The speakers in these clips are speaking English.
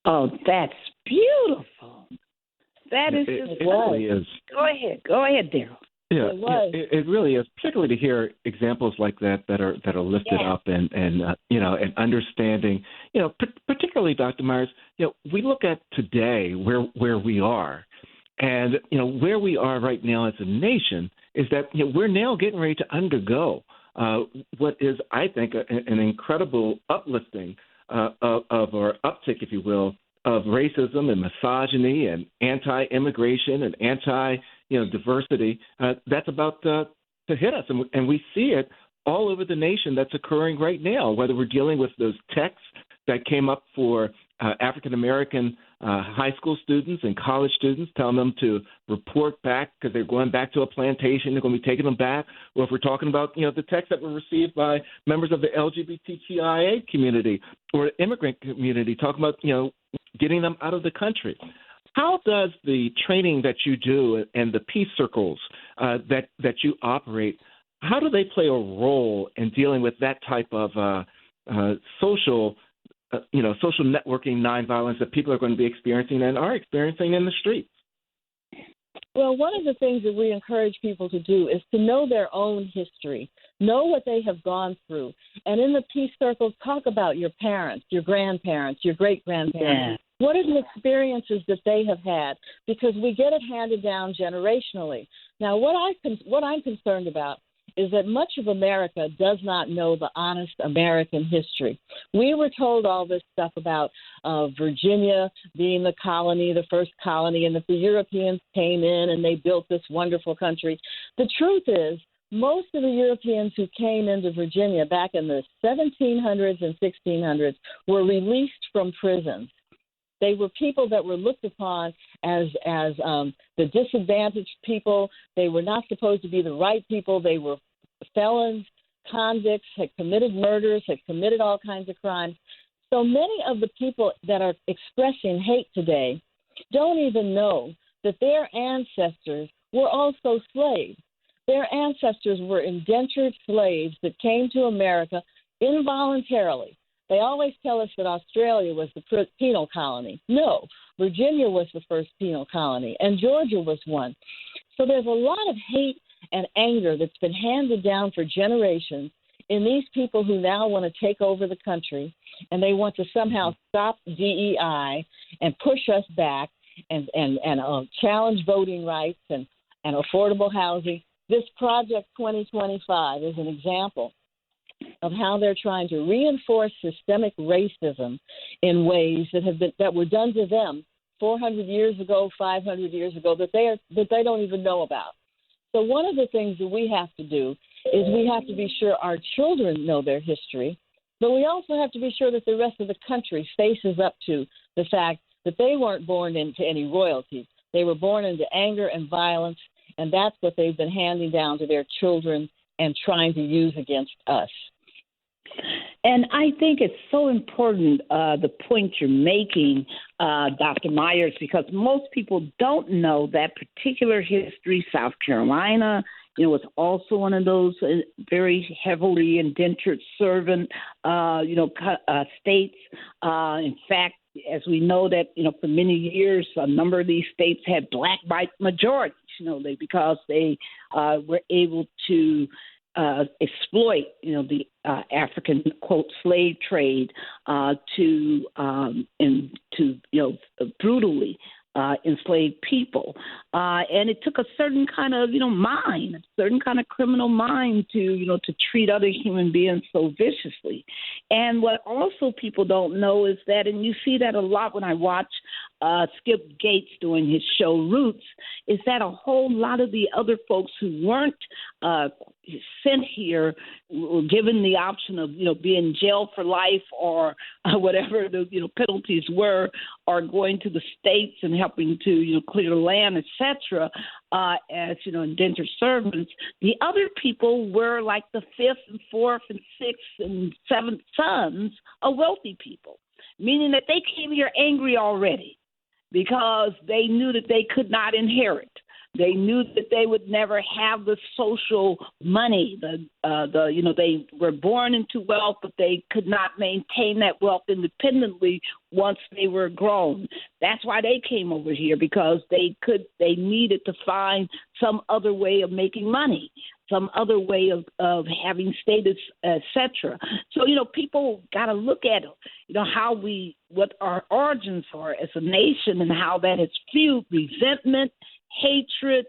Oh, that's beautiful. That is just it really is. Go ahead, Daryl. Yeah, it really is, particularly to hear examples like that are lifted up and and understanding, particularly Dr. Myers, we look at today where we are, and where we are right now as a nation is that we're now getting ready to undergo what is, I think, an incredible uplifting of or uptick, if you will, of racism and misogyny and anti-immigration and diversity that's about to hit us. And we see it all over the nation that's occurring right now, whether we're dealing with those texts that came up for African-American high school students and college students, telling them to report back because they're going back to a plantation, they're going to be taking them back, or if we're talking about, the texts that were received by members of the LGBTQIA community or the immigrant community, talking about, getting them out of the country. How does the training that you do and the peace circles that you operate, how do they play a role in dealing with that type of social networking nonviolence that people are going to be experiencing and are experiencing in the streets? Well, one of the things that we encourage people to do is to know their own history, know what they have gone through. And in the peace circles, talk about your parents, your grandparents, your great-grandparents. Yeah. What are the experiences that they have had? Because we get it handed down generationally. Now, what I'm concerned about is that much of America does not know the honest American history. We were told all this stuff about Virginia being the colony, the first colony, and that the Europeans came in and they built this wonderful country. The truth is, most of the Europeans who came into Virginia back in the 1700s and 1600s were released from prisons. They were people that were looked upon as the disadvantaged people. They were not supposed to be the right people. They were felons, convicts, had committed murders, had committed all kinds of crimes. So many of the people that are expressing hate today don't even know that their ancestors were also slaves. Their ancestors were indentured slaves that came to America involuntarily. They always tell us that Australia was the penal colony. No, Virginia was the first penal colony, and Georgia was one. So there's a lot of hate and anger that's been handed down for generations in these people who now want to take over the country, and they want to somehow stop DEI and push us back and challenge voting rights and affordable housing. This Project 2025 is an example of how they're trying to reinforce systemic racism in ways that were done to them 400 years ago, 500 years ago, that they don't even know about. So one of the things that we have to do is we have to be sure our children know their history, but we also have to be sure that the rest of the country faces up to the fact that they weren't born into any royalty. They were born into anger and violence, and that's what they've been handing down to their children and trying to use against us. And I think it's so important, the point you're making, Dr. Myers, because most people don't know that particular history. South Carolina, was also one of those very heavily indentured servant, states. In fact, as we know that, for many years, a number of these states had black white majorities, because they were able to exploit, the African, quote, slave trade to brutally enslave people. And it took a certain kind of, mind, a certain kind of criminal mind to treat other human beings so viciously. And what also people don't know is that, and you see that a lot when I watch Skip Gates doing his show Roots, is that a whole lot of the other folks who weren't sent here were given the option of, being in jail for life or whatever the, penalties were, or going to the states and helping to, clear land, etc., as, indentured servants. The other people were like the fifth and fourth and sixth and seventh sons of wealthy people, meaning that they came here angry already because they knew that they could not inherit. They knew that they would never have the social money. They were born into wealth, but they could not maintain that wealth independently once they were grown. That's why they came over here, because they needed to find some other way of making money, some other way of having status, etc. So, people got to look at, what our origins are as a nation, and how that has fueled resentment, hatred,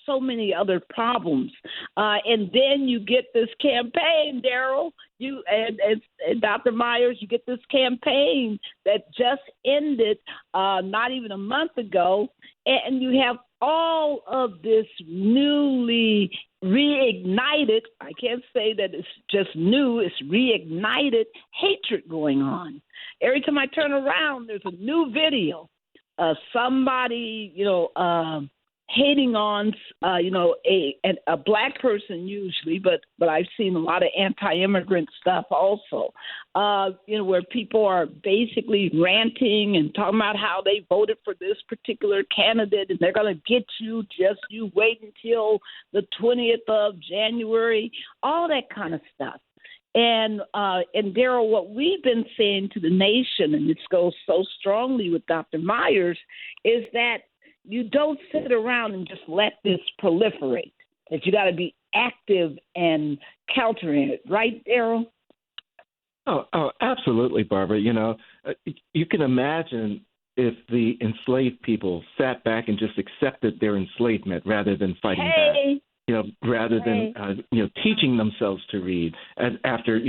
so many other problems. And then you get this campaign, Daryl, you and Dr. Myers, you get this campaign that just ended not even a month ago, and you have all of this newly reignited, I can't say that it's just new, it's reignited hatred going on. Every time I turn around, there's a new video. Somebody, hating on, a black person usually, but I've seen a lot of anti-immigrant stuff also, where people are basically ranting and talking about how they voted for this particular candidate and they're going to get you, just you wait until the 20th of January, all that kind of stuff. And Daryl, what we've been saying to the nation, and this goes so strongly with Dr. Myers, is that you don't sit around and just let this proliferate, that you got to be active and countering it. Right, Daryl? Oh, absolutely, Barbara. You can imagine if the enslaved people sat back and just accepted their enslavement rather than fighting back. Rather than teaching themselves to read, after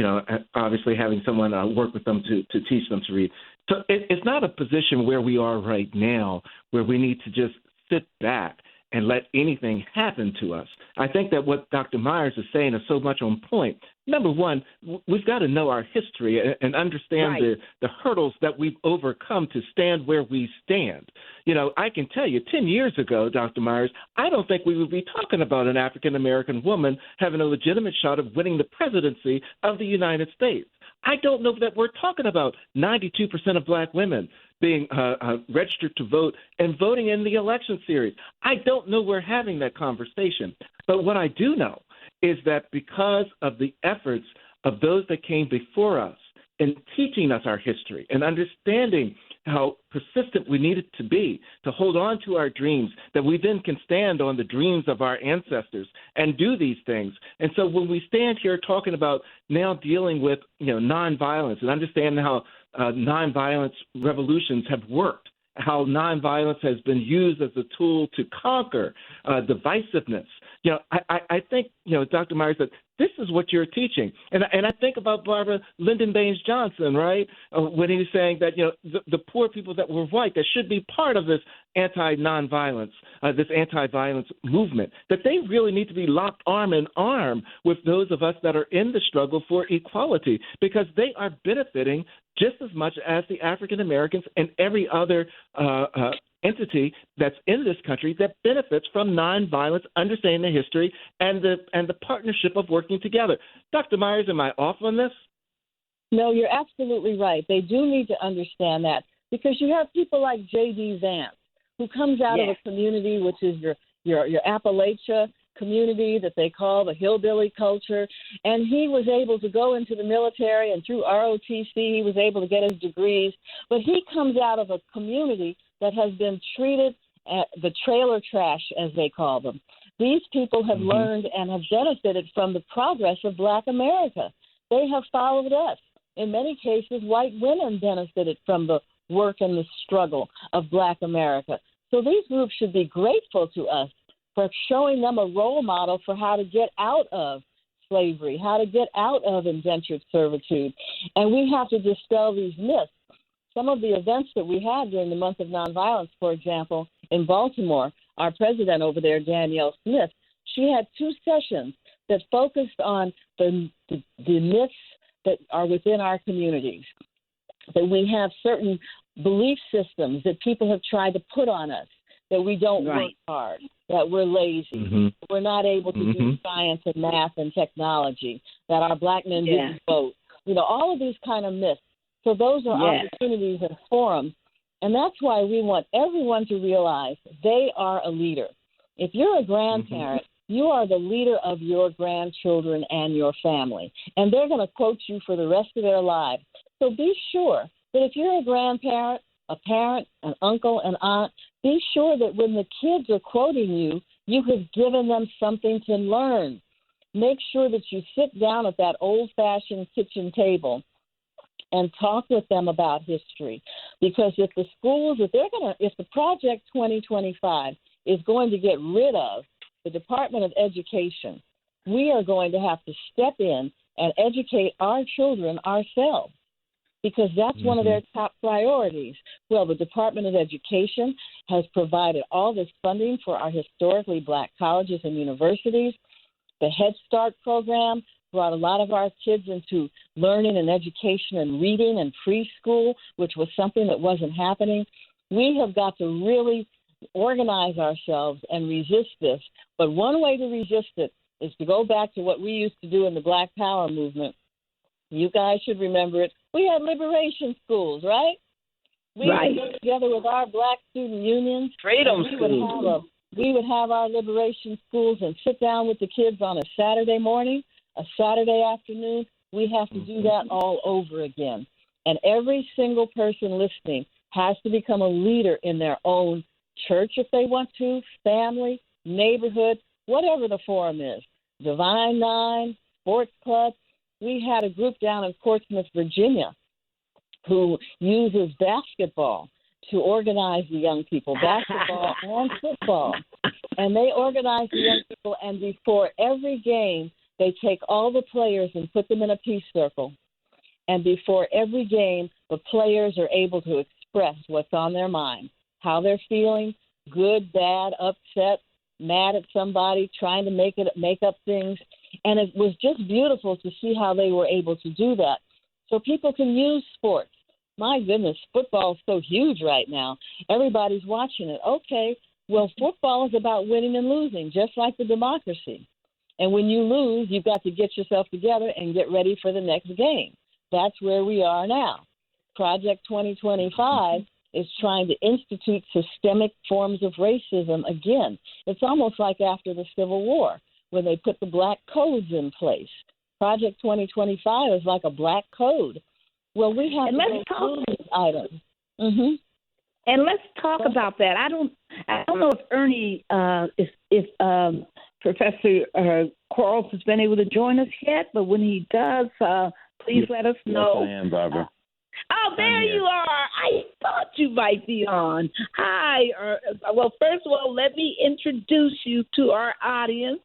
obviously having someone work with them to teach them to read. So it's not a position where we are right now, where we need to just sit back and let anything happen to us. I think that what Dr. Myers is saying is so much on point. Number one, we've got to know our history and understand the hurdles that we've overcome to stand where we stand. I can tell you 10 years ago, Dr. Myers, I don't think we would be talking about an African-American woman having a legitimate shot of winning the presidency of the United States. I don't know that we're talking about 92% of black women being registered to vote and voting in the election series. I don't know we're having that conversation. But what I do know is that because of the efforts of those that came before us in teaching us our history and understanding how persistent we needed to be to hold on to our dreams, that we then can stand on the dreams of our ancestors and do these things. And so when we stand here talking about now dealing with nonviolence and understanding how nonviolence revolutions have worked, how nonviolence has been used as a tool to conquer divisiveness. I think, Dr. Myers, that this is what you're teaching. And I think about Barbara Lyndon Baines Johnson, right, when he was saying that, the poor people that were white that should be part of this anti-nonviolence, this anti-violence movement, that they really need to be locked arm in arm with those of us that are in the struggle for equality, because they are benefiting just as much as the African Americans and every other entity that's in this country that benefits from nonviolence, understanding the history, and the partnership of working together. Dr. Myers, am I off on this? No, you're absolutely right. They do need to understand that, because you have people like J.D. Vance, who comes out of a community which is your Appalachia community that they call the hillbilly culture, and he was able to go into the military, and through ROTC he was able to get his degrees, but he comes out of a community that has been treated at the trailer trash, as they call them. These people have learned and have benefited from the progress of Black America. They have followed us. In many cases, white women benefited from the work and the struggle of Black America. So these groups should be grateful to us for showing them a role model for how to get out of slavery, how to get out of indentured servitude. And we have to dispel these myths. Some of the events that we had during the month of nonviolence, for example, in Baltimore, our president over there, Danielle Smith, she had 2 sessions that focused on the myths that are within our communities, that we have certain belief systems that people have tried to put on us, that we don't work hard, that we're lazy, we're not able to do science and math and technology, that our Black men didn't vote, all of these kind of myths. So those are opportunities and forums, and that's why we want everyone to realize they are a leader. If you're a grandparent, you are the leader of your grandchildren and your family, and they're going to quote you for the rest of their lives. So be sure that if you're a grandparent, a parent, an uncle, an aunt, be sure that when the kids are quoting you, you have given them something to learn. Make sure that you sit down at that old-fashioned kitchen table and talk with them about history. Because if the schools, if the Project 2025 is going to get rid of the Department of Education, we are going to have to step in and educate our children ourselves, because that's one of their top priorities. Well, the Department of Education has provided all this funding for our historically Black colleges and universities. The Head Start program brought a lot of our kids into learning and education and reading and preschool, which was something that wasn't happening. We have got to really organize ourselves and resist this. But one way to resist it is to go back to what we used to do in the Black Power movement. You guys should remember it. We had liberation schools, right? We would get together with our Black student unions. Freedom schools. We would have our liberation schools and sit down with the kids on a Saturday morning, a Saturday afternoon. We have to do that all over again. And every single person listening has to become a leader in their own church if they want to, family, neighborhood, whatever the forum is. Divine Nine, sports club. We had a group down in Portsmouth, Virginia, who uses basketball to organize the young people, basketball and football. And they organize the young people, and before every game, they take all the players and put them in a peace circle. And before every game, the players are able to express what's on their mind, how they're feeling, good, bad, upset, mad at somebody, trying to make up things. And it was just beautiful to see how they were able to do that. So people can use sports. My goodness, football is so huge right now. Everybody's watching it. Okay, well, football is about winning and losing, just like the democracy. And when you lose, you've got to get yourself together and get ready for the next game. That's where we are now. Project 2025 is trying to institute systemic forms of racism again. It's almost like after the Civil War, when they put the black codes in place. Project 2025 is like a black code. Well, we have to go through these items. And let's talk about that. I don't know if Ernie, if Professor Quarles has been able to join us yet, but when he does, please let us know. Yes, I am, Barbara. Oh, there you are. I thought you might be on. Hi. Well, first of all, let me introduce you to our audience.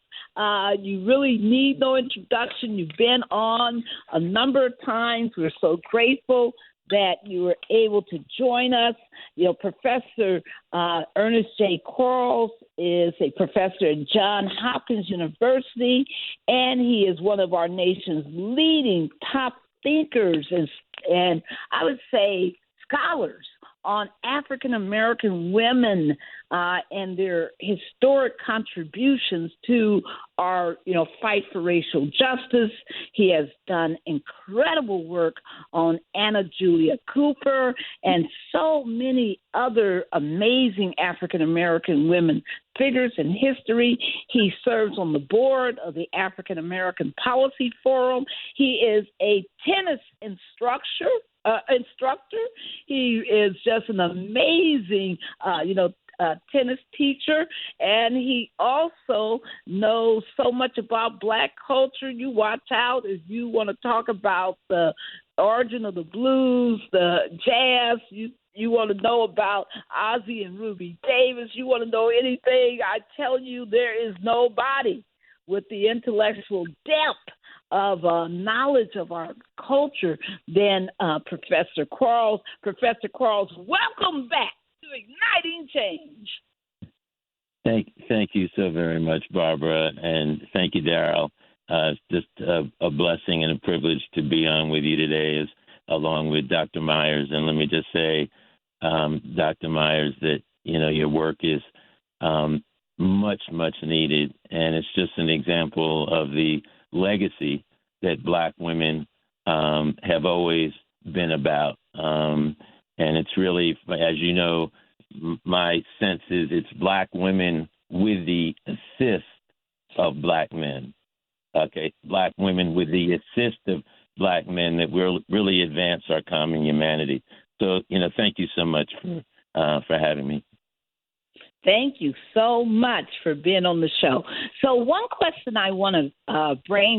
You really need no introduction. You've been on a number of times. We're so grateful that you were able to join us. You know, Professor Ernest J. Quarles is a professor at Johns Hopkins University, and he is one of our nation's leading top thinkers and I would say scholars on African American women and their historic contributions to our, fight for racial justice. He has done incredible work on Anna Julia Cooper and so many other amazing African American women figures in history. He serves on the board of the African American Policy Forum. He is a tennis instructor. He is just an amazing, tennis teacher, and he also knows so much about Black culture. You watch out if you want to talk about the origin of the blues, the jazz. You want to know about Ozzy and Ruby Davis. You want to know anything. I tell you, there is nobody with the intellectual depth of knowledge of our culture than Professor Quarles. Professor Quarles, welcome back to Igniting Change. Thank you so very much, Barbara, and thank you, Daryl. It's just a blessing and a privilege to be on with you today, along with Dr. Myers. And let me just say, Dr. Myers, that your work is much, much needed, and it's just an example of the legacy that Black women have always been about. And it's really, as you know, my sense is it's Black women with the assist of Black men. Okay, Black women with the assist of Black men that will really advance our common humanity. So, thank you so much for having me. Thank you so much for being on the show. So one question I want to bring